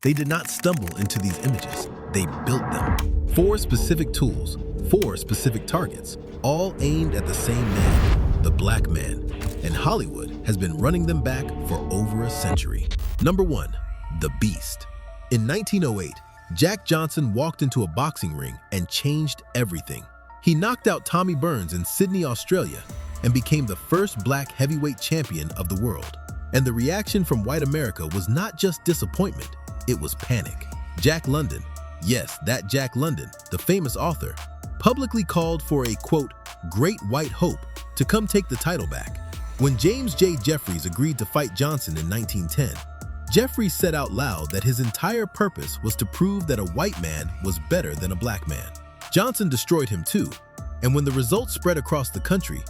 They did not stumble into these images, they built them. 4 specific tools, 4 specific targets, all aimed at the same man, the black man. And Hollywood has been running them back for over a century. Number 1, the Beast. In 1908, Jack Johnson walked into a boxing ring and changed everything. He knocked out Tommy Burns in Sydney, Australia, and became the first black heavyweight champion of the world. And the reaction from white America was not just disappointment, it was panic. Jack London, yes, that Jack London, the famous author, publicly called for a, quote, great white hope to come take the title back. When James J. Jeffries agreed to fight Johnson in 1910, Jeffries said out loud that his entire purpose was to prove that a white man was better than a black man. Johnson destroyed him too, and when the results spread across the country,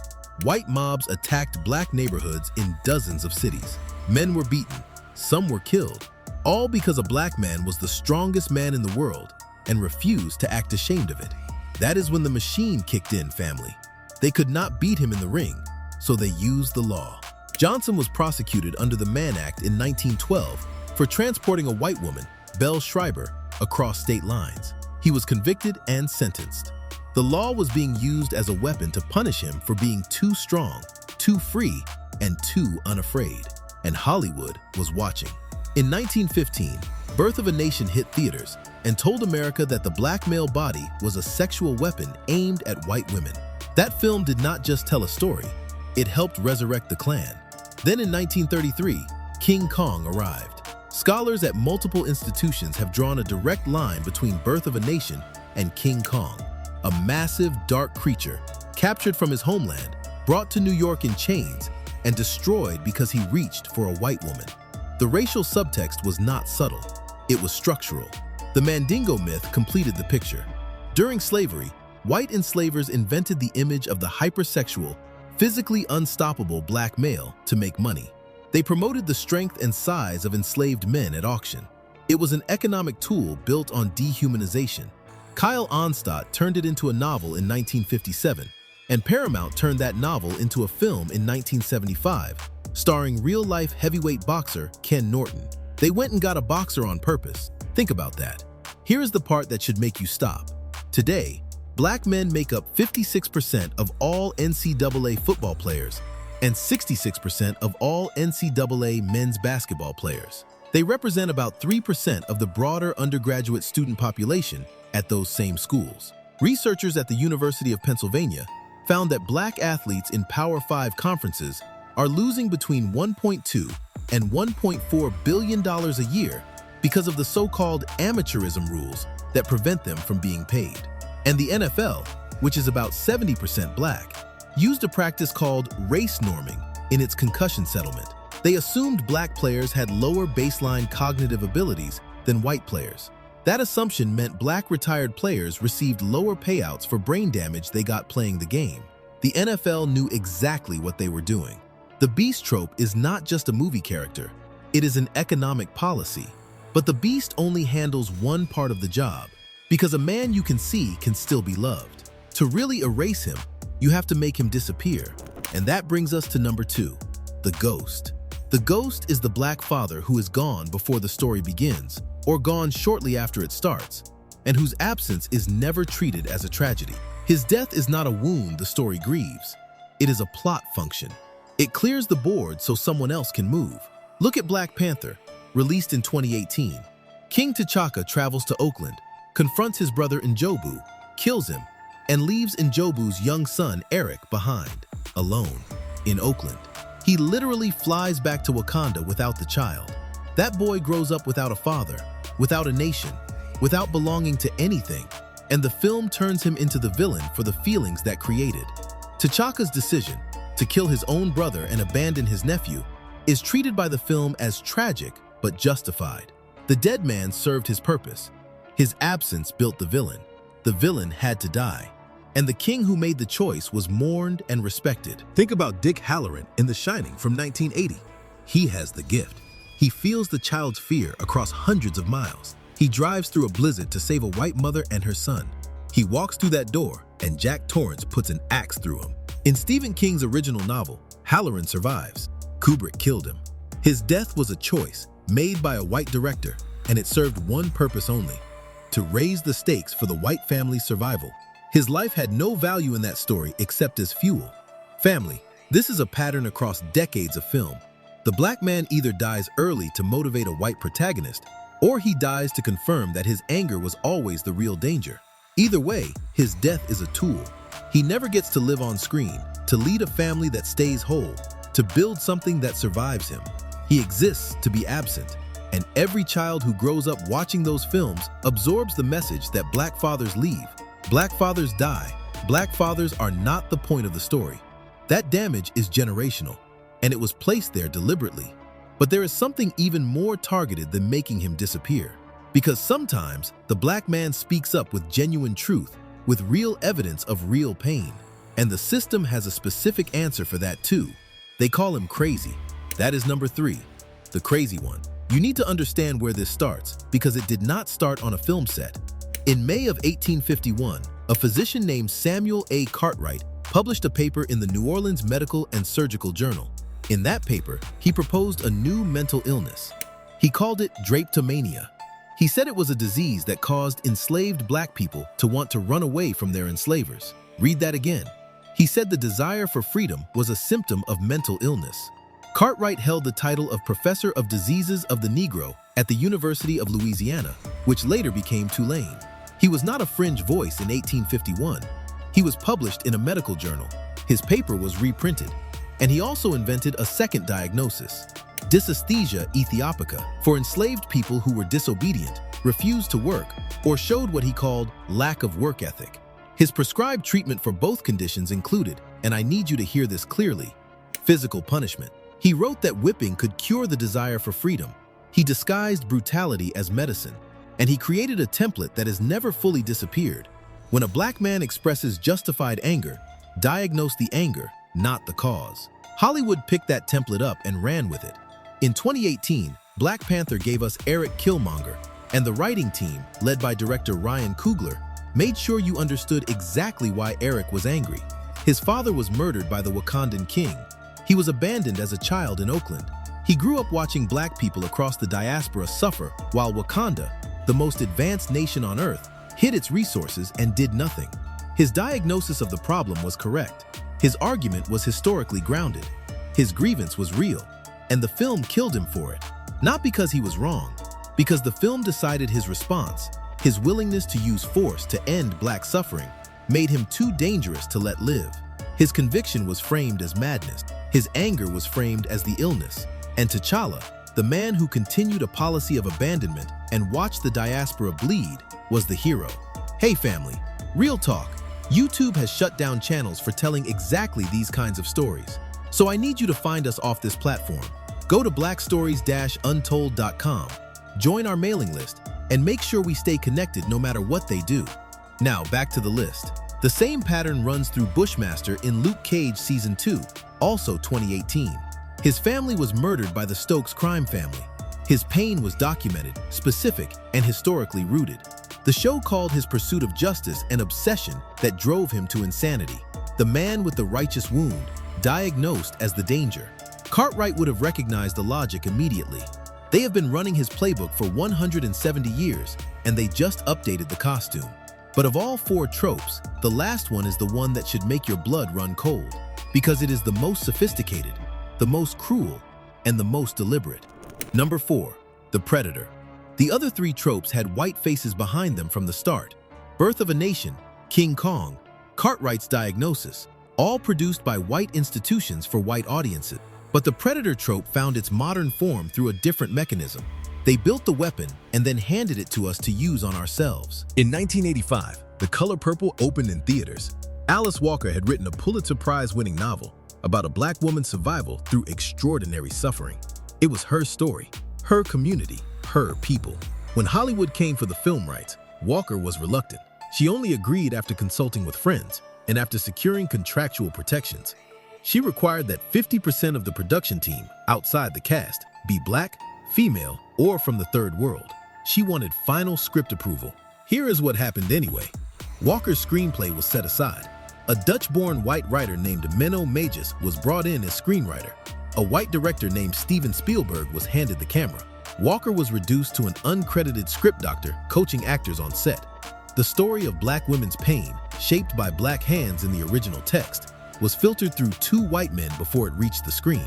white mobs attacked black neighborhoods in dozens of cities. Men were beaten, some were killed, all because a black man was the strongest man in the world and refused to act ashamed of it. That is when the machine kicked in, family. They could not beat him in the ring, so they used the law. Johnson was prosecuted under the Mann Act in 1912 for transporting a white woman, Belle Schreiber, across state lines. He was convicted and sentenced. The law was being used as a weapon to punish him for being too strong, too free, and too unafraid. And Hollywood was watching. In 1915, Birth of a Nation hit theaters and told America that the black male body was a sexual weapon aimed at white women. That film did not just tell a story, it helped resurrect the Klan. Then in 1933, King Kong arrived. Scholars at multiple institutions have drawn a direct line between Birth of a Nation and King Kong, a massive, dark creature captured from his homeland, brought to New York in chains, and destroyed because he reached for a white woman. The racial subtext was not subtle, it was structural. The Mandingo myth completed the picture. During slavery, white enslavers invented the image of the hypersexual, physically unstoppable black male to make money. They promoted the strength and size of enslaved men at auction. It was an economic tool built on dehumanization. Kyle Onstott turned it into a novel in 1957, and Paramount turned that novel into a film in 1975, starring real-life heavyweight boxer Ken Norton. They went and got a boxer on purpose. Think about that. Here is the part that should make you stop. Today, black men make up 56% of all NCAA football players and 66% of all NCAA men's basketball players. They represent about 3% of the broader undergraduate student population at those same schools. Researchers at the University of Pennsylvania found that black athletes in Power 5 conferences are losing between $1.2 and $1.4 billion a year because of the so-called amateurism rules that prevent them from being paid. And the NFL, which is about 70% black, used a practice called race norming in its concussion settlement. They assumed black players had lower baseline cognitive abilities than white players. That assumption meant black retired players received lower payouts for brain damage they got playing the game. The NFL knew exactly what they were doing. The Beast trope is not just a movie character, it is an economic policy. But the Beast only handles one part of the job, because a man you can see can still be loved. To really erase him, you have to make him disappear. And that brings us to number 2, the Ghost. The Ghost is the black father who is gone before the story begins, or gone shortly after it starts, and whose absence is never treated as a tragedy. His death is not a wound the story grieves. It is a plot function. It clears the board so someone else can move. Look at Black Panther, released in 2018. King T'Chaka travels to Oakland, confronts his brother Njobu, kills him, and leaves Njobu's young son Eric behind, alone, in Oakland. He literally flies back to Wakanda without the child. That boy grows up without a father, without a nation, without belonging to anything, and the film turns him into the villain for the feelings that created. T'Chaka's decision to kill his own brother and abandon his nephew is treated by the film as tragic but justified. The dead man served his purpose. His absence built the villain. The villain had to die. And the king who made the choice was mourned and respected. Think about Dick Halloran in The Shining from 1980. He has the gift. He feels the child's fear across hundreds of miles. He drives through a blizzard to save a white mother and her son. He walks through that door, and Jack Torrance puts an axe through him. In Stephen King's original novel, Halloran survives. Kubrick killed him. His death was a choice made by a white director, and it served one purpose only: to raise the stakes for the white family's survival. His life had no value in that story except as fuel. Family, this is a pattern across decades of film. The black man either dies early to motivate a white protagonist, or he dies to confirm that his anger was always the real danger. Either way, his death is a tool. He never gets to live on screen, to lead a family that stays whole, to build something that survives him. He exists to be absent, and every child who grows up watching those films absorbs the message that black fathers leave. Black fathers die. Black fathers are not the point of the story. That damage is generational, and it was placed there deliberately. But there is something even more targeted than making him disappear. Because sometimes the black man speaks up with genuine truth, with real evidence of real pain. And the system has a specific answer for that too. They call him crazy. That is number 3, the crazy one. You need to understand where this starts, because it did not start on a film set. In May of 1851, a physician named Samuel A. Cartwright published a paper in the New Orleans Medical and Surgical Journal. In that paper, he proposed a new mental illness. He called it drapetomania. He said it was a disease that caused enslaved black people to want to run away from their enslavers. Read that again. He said the desire for freedom was a symptom of mental illness. Cartwright held the title of Professor of Diseases of the Negro at the University of Louisiana, which later became Tulane. He was not a fringe voice in 1851. He was published in a medical journal. His paper was reprinted. And he also invented a second diagnosis, dysesthesia ethiopica, for enslaved people who were disobedient, refused to work, or showed what he called lack of work ethic. His prescribed treatment for both conditions included, and I need you to hear this clearly, physical punishment. He wrote that whipping could cure the desire for freedom. He disguised brutality as medicine, and he created a template that has never fully disappeared. When a black man expresses justified anger, diagnose the anger, not the cause. Hollywood picked that template up and ran with it. In 2018, Black Panther gave us Eric Killmonger, and the writing team, led by director Ryan Coogler, made sure you understood exactly why Eric was angry. His father was murdered by the Wakandan king. He was abandoned as a child in Oakland. He grew up watching black people across the diaspora suffer while Wakanda, the most advanced nation on earth, hid its resources and did nothing. His diagnosis of the problem was correct. His argument was historically grounded. His grievance was real, and the film killed him for it. Not because he was wrong, because the film decided his response, his willingness to use force to end black suffering, made him too dangerous to let live. His conviction was framed as madness. His anger was framed as the illness. And T'Challa, the man who continued a policy of abandonment and watched the diaspora bleed, was the hero. Hey family, real talk. YouTube has shut down channels for telling exactly these kinds of stories. So I need you to find us off this platform. Go to blackstories-untold.com, join our mailing list, and make sure we stay connected no matter what they do. Now back to the list. The same pattern runs through Bushmaster in Luke Cage Season 2, also 2018. His family was murdered by the Stokes crime family. His pain was documented, specific, and historically rooted. The show called his pursuit of justice an obsession that drove him to insanity. The man with the righteous wound, diagnosed as the danger. Cartwright would have recognized the logic immediately. They have been running his playbook for 170 years, and they just updated the costume. But of all 4 tropes, the last one is the one that should make your blood run cold, because it is the most sophisticated, the most cruel, and the most deliberate. Number 4, the Predator. The other 3 tropes had white faces behind them from the start. Birth of a Nation, King Kong, Cartwright's Diagnosis, all produced by white institutions for white audiences. But the Predator trope found its modern form through a different mechanism. They built the weapon and then handed it to us to use on ourselves. In 1985, The Color Purple opened in theaters. Alice Walker had written a Pulitzer Prize-winning novel about a black woman's survival through extraordinary suffering. It was her story, her community, her people. When Hollywood came for the film rights, Walker was reluctant. She only agreed after consulting with friends and after securing contractual protections. She required that 50% of the production team, outside the cast, be black, female, or from the third world. She wanted final script approval. Here is what happened anyway. Walker's screenplay was set aside. A Dutch-born white writer named Menno Magus was brought in as screenwriter. A white director named Steven Spielberg was handed the camera. Walker was reduced to an uncredited script doctor coaching actors on set. The story of black women's pain, shaped by black hands in the original text, was filtered through 2 white men before it reached the screen.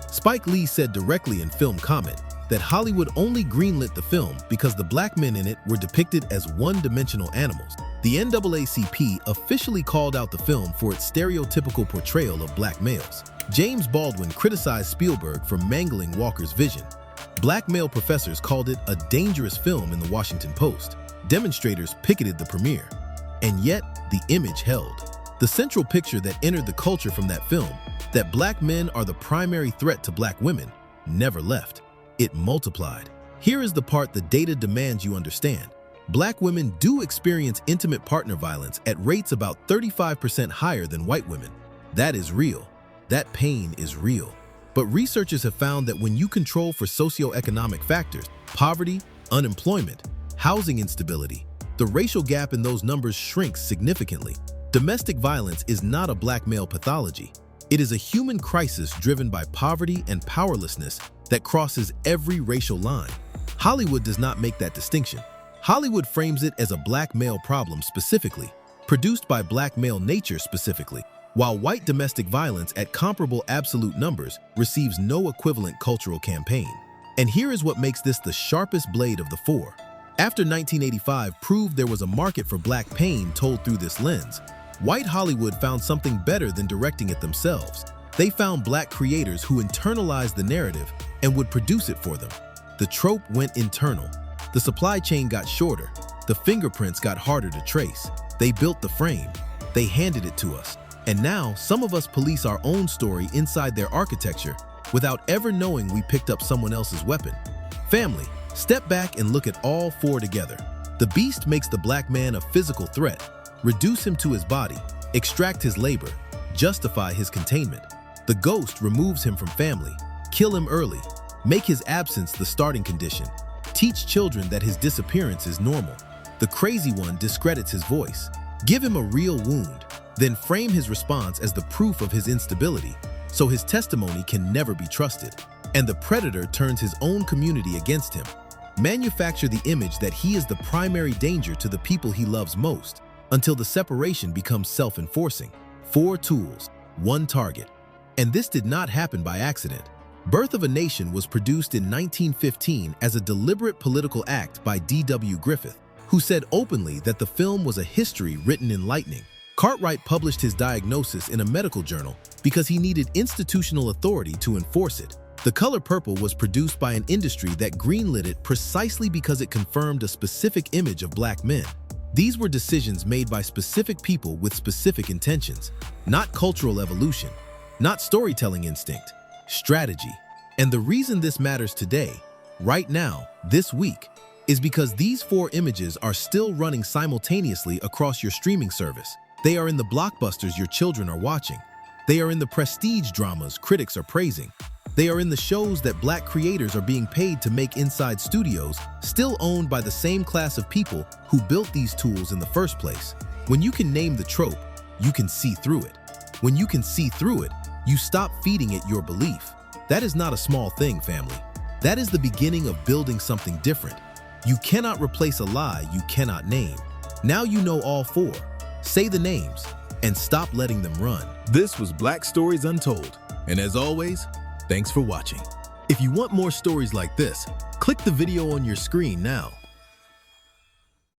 Spike Lee said directly in Film Comment that Hollywood only greenlit the film because the black men in it were depicted as one-dimensional animals. The NAACP officially called out the film for its stereotypical portrayal of black males. James Baldwin criticized Spielberg for mangling Walker's vision. Black male professors called it a dangerous film in the Washington Post. Demonstrators picketed the premiere. And yet, the image held. The central picture that entered the culture from that film, that black men are the primary threat to black women, never left. It multiplied. Here is the part the data demands you understand. Black women do experience intimate partner violence at rates about 35% higher than white women. That is real. That pain is real. But researchers have found that when you control for socioeconomic factors, poverty, unemployment, housing instability, the racial gap in those numbers shrinks significantly. Domestic violence is not a black male pathology. It is a human crisis driven by poverty and powerlessness that crosses every racial line. Hollywood does not make that distinction. Hollywood frames it as a black male problem specifically, produced by black male nature specifically, while white domestic violence at comparable absolute numbers receives no equivalent cultural campaign. And here is what makes this the sharpest blade of the 4. After 1985 proved there was a market for black pain told through this lens, white Hollywood found something better than directing it themselves. They found black creators who internalized the narrative and would produce it for them. The trope went internal. The supply chain got shorter. The fingerprints got harder to trace. They built the frame. They handed it to us. And now, some of us police our own story inside their architecture without ever knowing we picked up someone else's weapon. Family, step back and look at all 4 together. The beast makes the black man a physical threat, reduce him to his body, extract his labor, justify his containment. The ghost removes him from family, kill him early, make his absence the starting condition, teach children that his disappearance is normal. The crazy one discredits his voice, give him a real wound, then frame his response as the proof of his instability, so his testimony can never be trusted. And the predator turns his own community against him. Manufacture the image that he is the primary danger to the people he loves most, until the separation becomes self-enforcing. 4 tools, 1 target. And this did not happen by accident. Birth of a Nation was produced in 1915 as a deliberate political act by D.W. Griffith, who said openly that the film was a history written in lightning. Cartwright published his diagnosis in a medical journal because he needed institutional authority to enforce it. The Color Purple was produced by an industry that greenlit it precisely because it confirmed a specific image of black men. These were decisions made by specific people with specific intentions, not cultural evolution, not storytelling instinct, strategy. And the reason this matters today, right now, this week, is because these 4 images are still running simultaneously across your streaming service. They are in the blockbusters your children are watching. They are in the prestige dramas critics are praising. They are in the shows that black creators are being paid to make inside studios, still owned by the same class of people who built these tools in the first place. When you can name the trope, you can see through it. When you can see through it, you stop feeding it your belief. That is not a small thing, family. That is the beginning of building something different. You cannot replace a lie you cannot name. Now you know all 4. Say the names and stop letting them run. This was Black Stories Untold. And as always, thanks for watching. If you want more stories like this, click the video on your screen now.